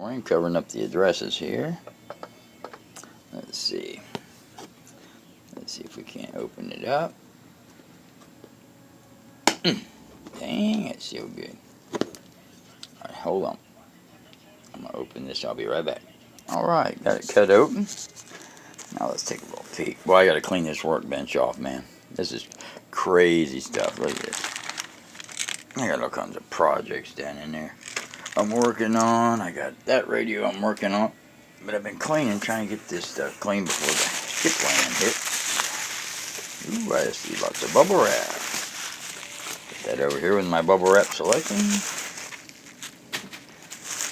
I'm covering up the addresses here. Let's see. Let's see if we can't open it up. Dang, it's so good. Alright, hold on. I'm going to open this. I'll be right back. Alright, got it cut open. Now let's take a little peek. Well, I got to clean this workbench off, man. This is crazy stuff. Look at this. I got all kinds of projects down in there I'm working on. I got that radio I'm working on. But I've been cleaning, trying to get this stuff clean before the skip land hit. Ooh, I see lots of bubble wrap. Put that over here with my bubble wrap selection.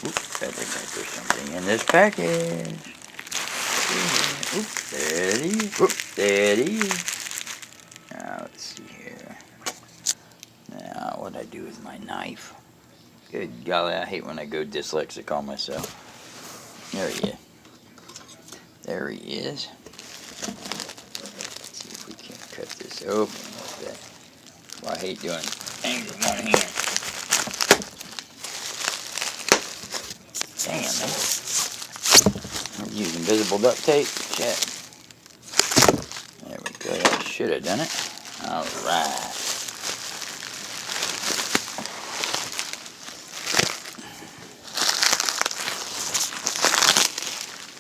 Oop, I think there's something in this package. Oop, there it is. Oop, there it is. Now, let's see here. Now, what'd I do with my knife? Good golly, I hate when I go dyslexic on myself. There he is. There he is. Let's see if we can't cut this open with that. Well, I hate doing things with one hand. Damn, man. I'm using invisible duct tape. Shit. There we go. That should have done it. Alright.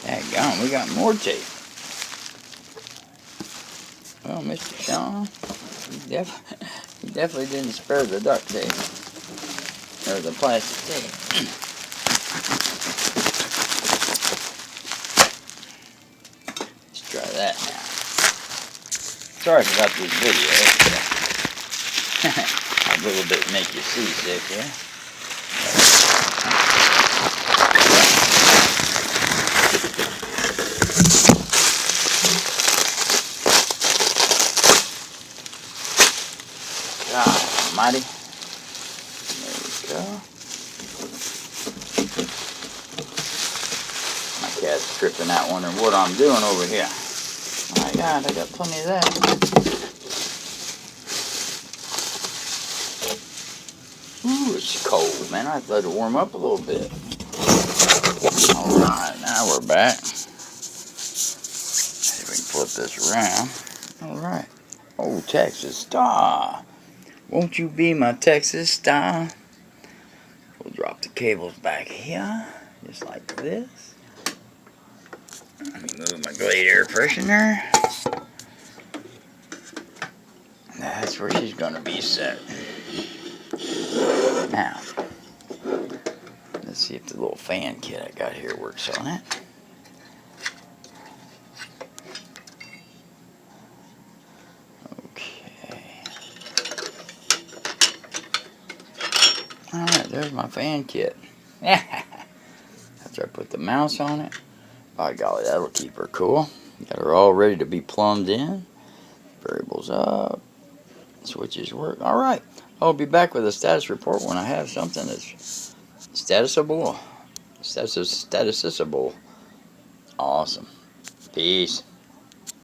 Daggone, we got more tape. Well, Mr. Sean, he definitely didn't spare the duct tape. Or the plastic tape. Let's try that now. Sorry about this video. A little bit make you seasick here. God almighty. There we go. My cat's tripping out wondering what I'm doing over here. My God, I got plenty of that. Ooh, it's cold, man. I'd let it warm up a little bit. Alright, now we're back. See if we can flip this around. Alright. Oh, Texas Star. Won't you be my Texas Star? We'll drop the cables back here. Just like this. Let me move my Glade air freshener. That's where she's going to be set. Now, let's see if the little fan kit I got here works on it. Okay. Alright, there's my fan kit. After I put the mouse on it. By golly, that'll keep her cool. Got her all ready to be plumbed in. Variables up. Switches work. Alright. I'll be back with a status report when I have something that's statusable. Statusable. Awesome. Peace.